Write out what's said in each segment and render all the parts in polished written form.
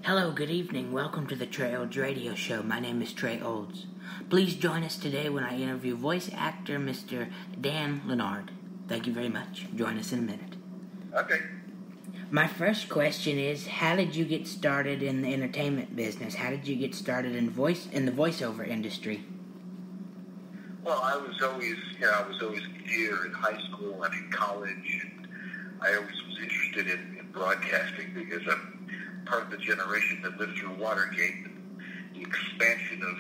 Hello, good evening. Welcome to the Trey Olds Radio Show. My name is Trey Olds. Please join us today when I interview voice actor Mr. Dan Lenard. Thank you very much. Join us in a minute. Okay. My first question is, how did you get started in the entertainment business? How did you get started in the voiceover industry? Well, I was always here in high school and in college. And I always was interested in broadcasting because I'm part of the generation that lived through Watergate and the expansion of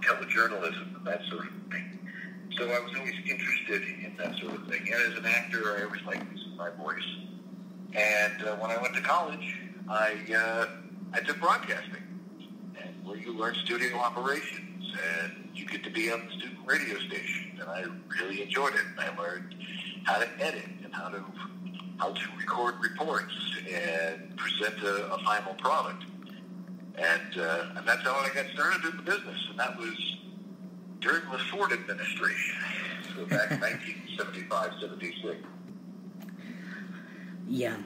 telejournalism and that sort of thing. So I was always interested in that sort of thing. And as an actor, I always liked using my voice. And when I went to college, I took broadcasting, and where you learn studio operations, and you get to be on the student radio station, and I really enjoyed it. I learned how to edit and how to record reports and present a final product. And that's how I got started in the business. And that was during the Ford administration, so back in 1975, 76. Yeah.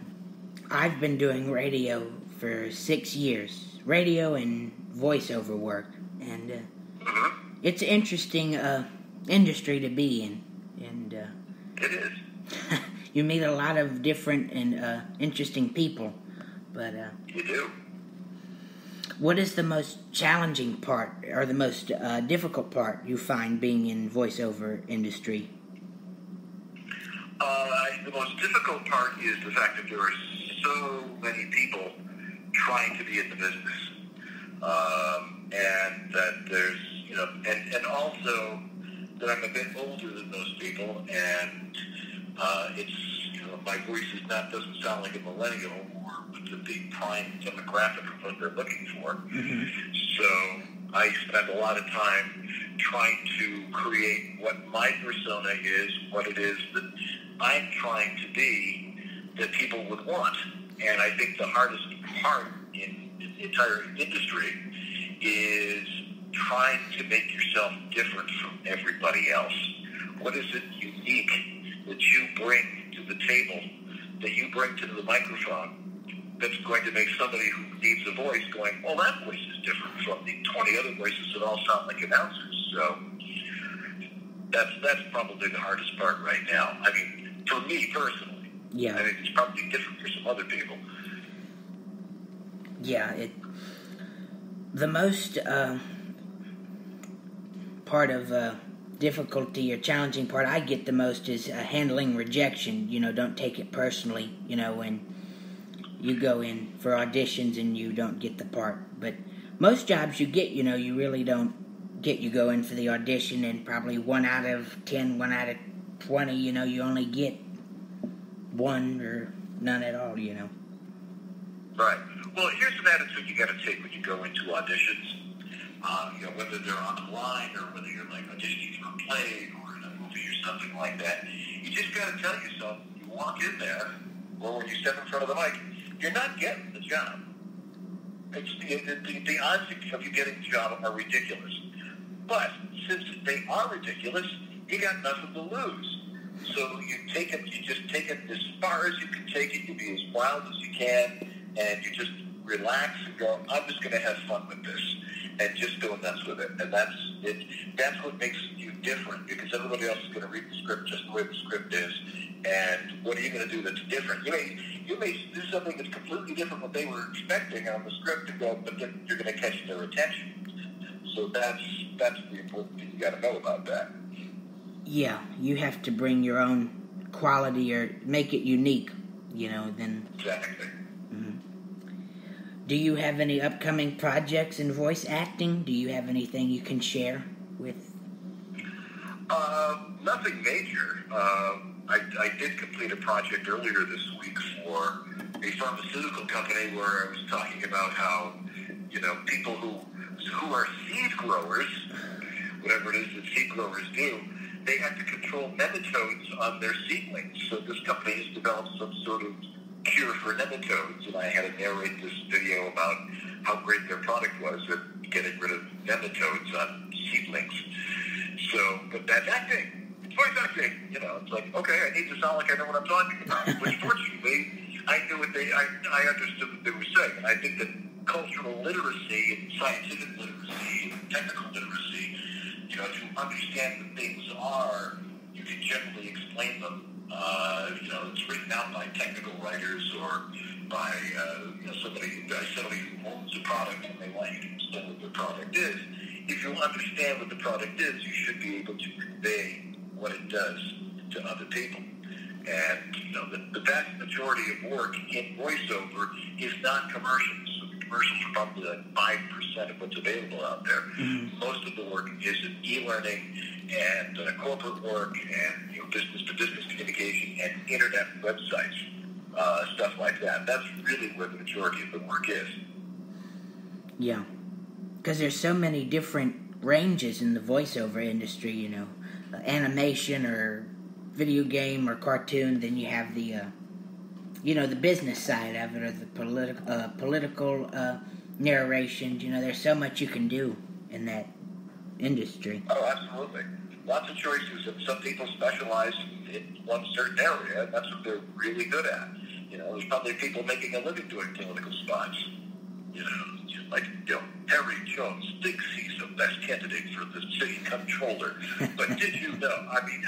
I've been doing radio for 6 years. Radio and voiceover work. And it's an interesting industry to be in. And it is. You meet a lot of different and interesting people, but you do. What is the most challenging part or the most difficult part you find being in voiceover industry? The most difficult part is the fact that there are so many people trying to be in the business, and that there's and also that I'm a bit older than those people, and it's my voice doesn't sound like a millennial or the prime demographic of what they're looking for. Mm-hmm. So I spend a lot of time trying to create what my persona is, what it is that I'm trying to be that people would want. And I think the hardest part in the entire industry is trying to make yourself different from everybody else. What is it unique that you bring to the table, that you bring to the microphone, that's going to make somebody who needs a voice going, well, that voice is different from the 20 other voices that all sound like announcers. So that's probably the hardest part right now. I mean, for me personally. Yeah. I mean, it's probably different for some other people. Yeah, the most part of difficulty or challenging part I get the most is handling rejection. Don't take it personally, when you go in for auditions and you don't get the part. But most jobs you get, you really don't get. You go in for the audition and probably 1 out of 10, 1 out of 20, you only get one or none at all, Right. Well, here's an attitude you got to take when you go into auditions. Whether they're online or whether you're like auditioning for a play or in a movie or something like that, you just got to tell yourself, you walk in there, or when you step in front of the mic, you're not getting the job. It's the odds of you getting the job are ridiculous. But since they are ridiculous, you got nothing to lose. So you just take it as far as you can take it. You be as wild as you can, and you just relax and go, I'm just going to have fun with this. And just go nuts with it. And that's it. That's what makes you different, because everybody else is going to read the script just the way the script is. And what are you going to do that's different? You may do something that's completely different from what they were expecting on the script to go, but then you're going to catch their attention. So that's the important thing you got to know about that. Yeah, you have to bring your own quality or make it unique, then... Exactly. Do you have any upcoming projects in voice acting? Do you have anything you can share with? Nothing major. I did complete a project earlier this week for a pharmaceutical company where I was talking about how, people who are seed growers, whatever it is that seed growers do, they have to control nematodes on their seedlings. So this company has developed some sort of cure for nematodes, and I had to narrate this video about how great their product was at getting rid of nematodes on seedlings. So, but that's acting. It's voice acting. It's like, okay, I need to sound like I know what I'm talking about. Which fortunately, I knew I understood what they were saying. And I think that cultural literacy and scientific literacy and technical literacy, to understand what things are, you can generally explain them. It's written out by technical writers or by somebody who owns a product and they want you to understand what the product is. If you understand what the product is, you should be able to convey what it does to other people. And the vast majority of work in voiceover is not commercials. So the commercials are probably like 5% of what's available out there. Mm-hmm. Most of the work is in e-learning and corporate work and business-to-business communication and internet websites, stuff like that. That's really where the majority of the work is. Yeah, because there's so many different ranges in the voiceover industry. Animation or video game or cartoon. Then you have the the business side of it, or the political narration. There's so much you can do in that industry. Oh, absolutely. Lots of choices, and some people specialize in one certain area, and that's what they're really good at. There's probably people making a living doing political spots. Harry Jones thinks he's the best candidate for the city controller. But did you know? I mean,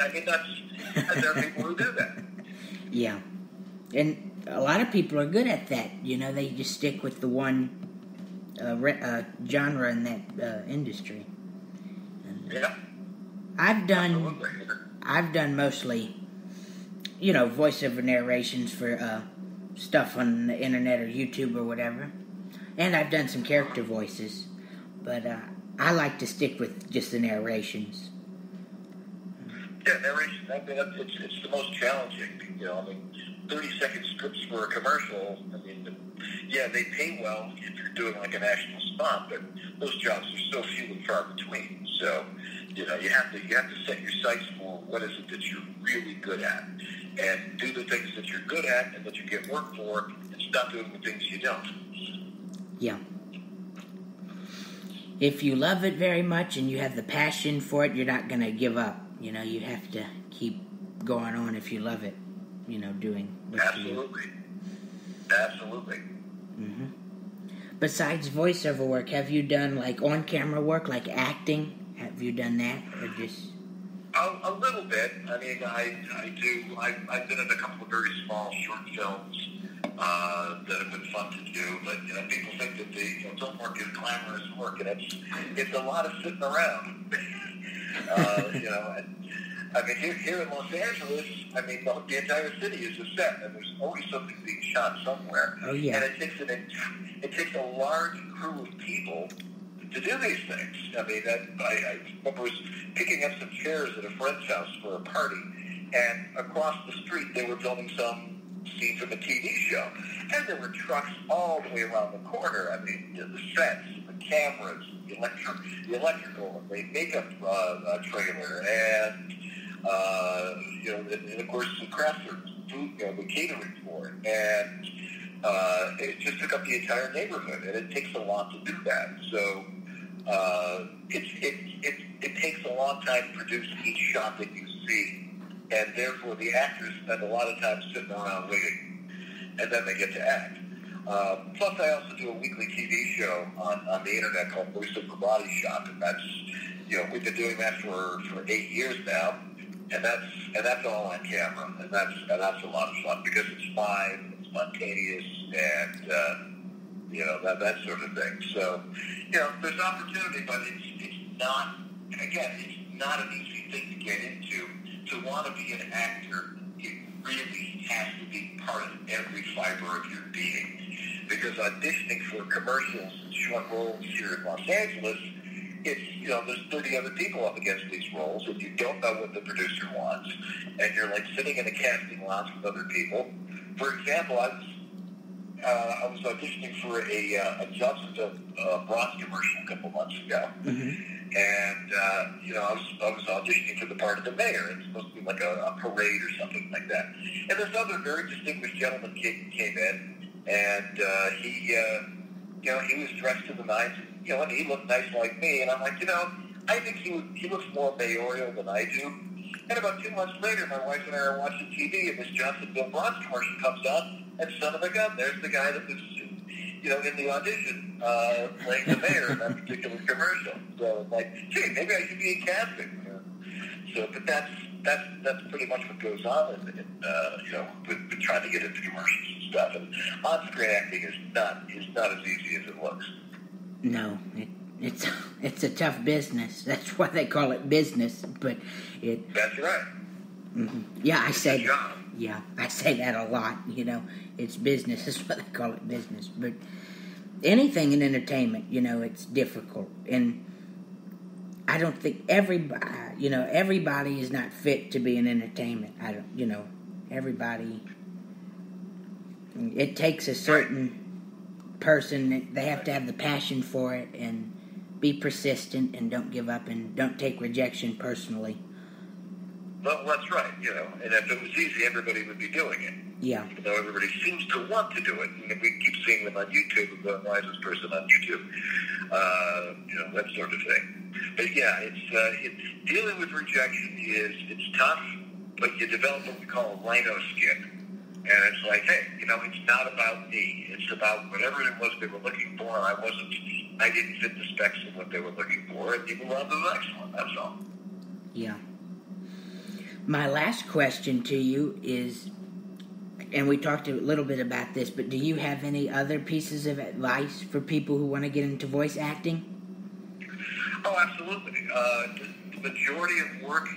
there are people who do that. Yeah. And a lot of people are good at that. They just stick with the one genre in that industry. Yeah. I've done mostly, voiceover narrations for stuff on the internet or YouTube or whatever. And I've done some character voices, but I like to stick with just the narrations. Yeah, narration, it's the most challenging. 30-second scripts for a commercial, they pay well if you're doing like a national spot, but those jobs are so few and far between. So, you have to set your sights for what is it that you're really good at, and do the things that you're good at and that you get work for, and stop doing the things you don't. Yeah. If you love it very much and you have the passion for it, you're not going to give up. You have to keep going on if you love it, doing what Absolutely. you do. Absolutely. Mm-hmm. Besides voiceover work, have you done, like, on-camera work, like acting? Have you done that, or just... A little bit. I do. I've been in a couple of very small short films that have been fun to do, but people think that they don't work is glamorous work, and it's a lot of sitting around. Here in Los Angeles, the entire city is a set, and there's always something being shot somewhere. Oh yeah. And it takes a large crew of people to do these things. I remember picking up some chairs at a friend's house for a party, and across the street they were filming some scene from a TV show, and there were trucks all the way around the corner. The sets, the cameras, the electrical, the makeup trailer, and of course the craft service, food, the catering for it, and it just took up the entire neighborhood, and it takes a lot to do that. So it takes a long time to produce each shot that you see. And therefore, the actors spend a lot of time sitting around waiting, and then they get to act. Plus, I also do a weekly TV show on the internet called Voiceover Body Shop, and that's we've been doing that for 8 years now, and that's all on camera, and that's a lot of fun because it's live, it's spontaneous, and that sort of thing. So there's opportunity, but it's not an easy thing to get into. To want to be an actor, it really has to be part of every fiber of your being. Because auditioning for commercials and short roles here in Los Angeles, it's, there's 30 other people up against these roles, and you don't know what the producer wants. And you're like sitting in a casting lounge with other people. For example, I was auditioning for a Johnsonville Bronze commercial a couple months ago. Mm-hmm. And, I was auditioning for the part of the mayor. It's supposed to be like a parade or something like that. And this other very distinguished gentleman came in, and he was dressed to the nines, and he looked nice like me. And I'm like, I think he looks more mayoral than I do. And about 2 months later, my wife and I are watching TV, and this Johnsonville Bronze commercial comes on, And son of a gun, there's the guy that was, in the audition, playing the mayor in that particular commercial. So I'm like, gee, maybe I should be in casting. But that's pretty much what goes on with trying to get into commercials and stuff. And on-screen acting is not as easy as it looks. No, it's a tough business. That's why they call it business. But that's right. Mm-hmm. Yeah, I say that a lot. It's business. That's why they call it business. But anything in entertainment, it's difficult, and I don't think everybody is not fit to be in entertainment. Everybody. It takes a certain person. They have to have the passion for it and be persistent and don't give up and don't take rejection personally. Well, that's right, and if it was easy, everybody would be doing it. Yeah. Even though everybody seems to want to do it. And we keep seeing them on YouTube and going, why is this person on YouTube? That sort of thing. But yeah, it's dealing with rejection it's tough, but you develop what we call a rhino skin. And it's like, hey, it's not about me. It's about whatever it was they were looking for. I didn't fit the specs of what they were looking for, and you move on to the next one. That's all. Yeah. My last question to you is, and we talked a little bit about this, but do you have any other pieces of advice for people who want to get into voice acting? Oh, absolutely. The majority of work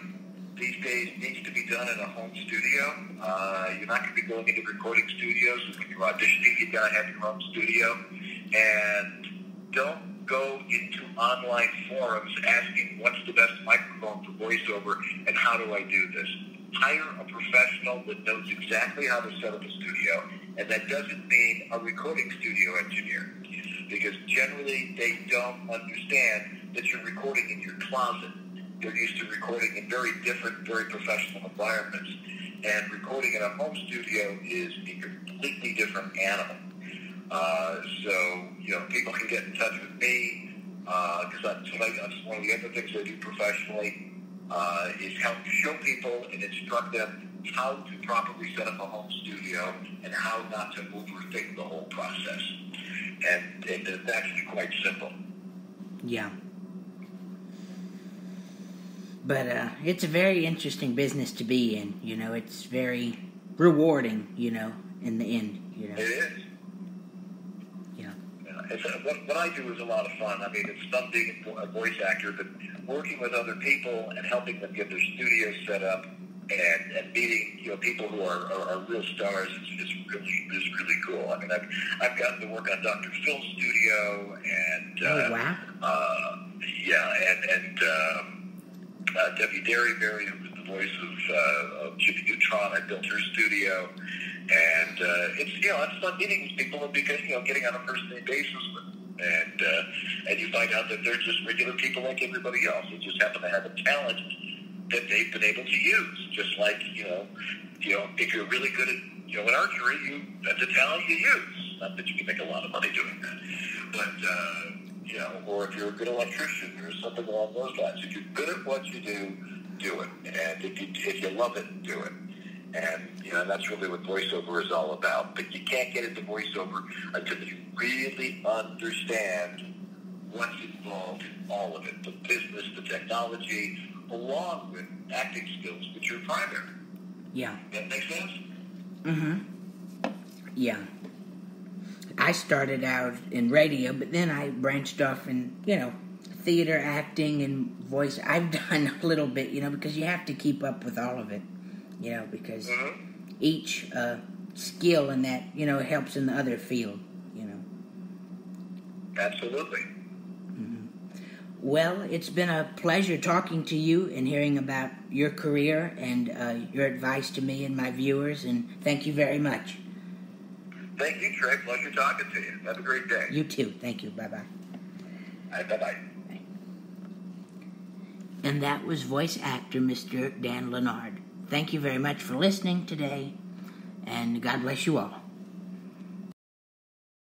these days needs to be done in a home studio. You're not going to be going into recording studios. When you're auditioning, you've got to have your own studio. And don't go into online forums asking what's the best microphone for voiceover and how do I do this. Hire a professional that knows exactly how to set up a studio, and that doesn't mean a recording studio engineer, because generally they don't understand that you're recording in your closet. They're used to recording in very different, very professional environments, and recording in a home studio is a completely different animal. People can get in touch with me, because that's one of the other things I do professionally, is help show people and instruct them how to properly set up a home studio and how not to overthink the whole process. And it's actually quite simple. Yeah. But it's a very interesting business to be in. It's very rewarding, in the end. It is. What I do is a lot of fun. I mean, it's fun being a voice actor, but working with other people and helping them get their studios set up and meeting people who are real stars is really cool. I mean, I've gotten to work on Dr. Phil's studio and Debbie Derryberry, who was the voice of Jimmy Neutron. I built her studio. And it's fun meeting these people and because getting on a first-name basis with them. And you find out that they're just regular people like everybody else. They just happen to have a talent that they've been able to use. Just like if you're really good at in archery, that's a talent you use. Not that you can make a lot of money doing that, but or if you're a good electrician or something along those lines. If you're good at what you do, do it. And if you love it, do it. And, that's really what voiceover is all about. But you can't get into voiceover until you really understand what's involved in all of it. The business, the technology, along with acting skills, which are primary. Yeah. That make sense? Mm-hmm. Yeah. I started out in radio, but then I branched off in, theater acting and voice. I've done a little bit, because you have to keep up with all of it. Because each skill in that, helps in the other field, Absolutely. Mm-hmm. Well, it's been a pleasure talking to you and hearing about your career and your advice to me and my viewers, and thank you very much. Thank you, Trey. Pleasure talking to you. Have a great day. You too. Thank you. Bye-bye. All right, bye-bye. And that was voice actor Mr. Dan Lenard. Thank you very much for listening today, and God bless you all.